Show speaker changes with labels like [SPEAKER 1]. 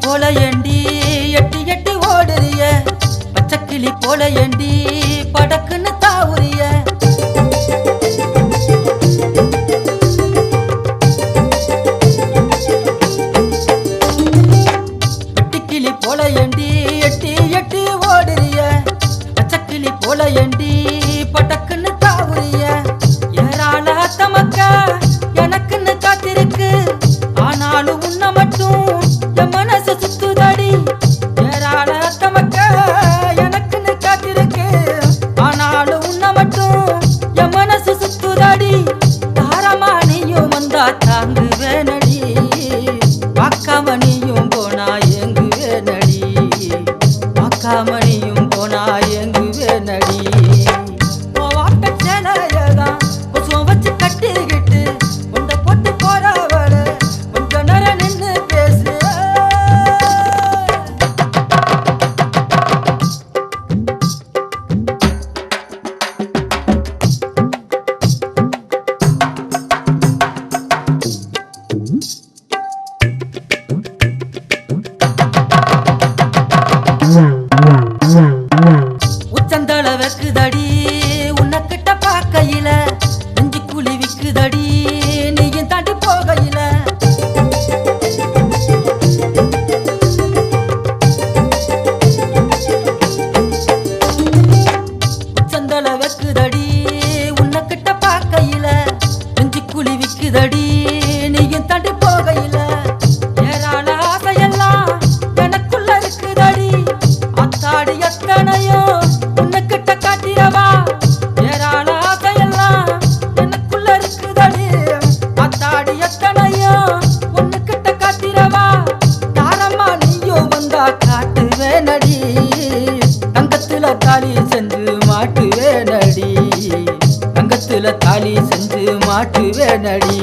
[SPEAKER 1] போல ஏண்டி எட்டி எட்டி ஓடுறிய, பச்சைக்கிளி போல ஏண்டி படக்குன்னு தாவுறிய. வெட்டிக்கிளி போல ஏண்டி எட்டி எட்டி ஓடுறிய, பச்சைக்கிளி போல ஏண்டி படக்குன்னு தாவுறிய. ஏராள தமக்க எனக்குன்னு காத்திருக்கு, ஆனாலும் உன்னை மட்டும் என் மனசு சுத்துதடி. ஏராள தமக்க எனக்குன்னு காத்திருக்கு, ஆனாலும் உன்னை மட்டும் என் மனசு சுத்துதடி. தாரமா நீயும் வந்தா தாங்குவேனடி, பார்க்காம நீயும் போனா ஏங்குவேனடி, பார்க்காம நீயும் போனா ஏங்குவேனடி. வச்சு கட்டிக்கிட்டு உண்ட போட்டு போறவள கொஞ்ச நேரம் நின்று பேசு. உச்சந்தள வைக்குதடி உன்னக்கிட்ட பார்க்கையில, குளிவிக்குதடி நீயும் தாண்டி போகையில. சந்தல வைக்குதடி உன்னக்கிட்ட பார்க்கையில, நெஞ்சு குளிவிக்குதடி நீயும் தாண்டி போகையில. ஏராள ஆசையெல்லாம் எனக்குள்ள இருக்குதடி, அத்தாடி எத்தனையோ உன்னக்கிட்ட காட்டியவா. ஏராள ஆசையெல்லாம் அத்தாடி எத்தனையோ உன்னுக்கிட்ட காத்திரவா. தாரமா நீயும் வந்தா காட்டுவேனடி, தங்கத்துல தாலி செஞ்சு மாட்டுவேனடி, தங்கத்துல தாலி செஞ்சு மாட்டுவேனடி.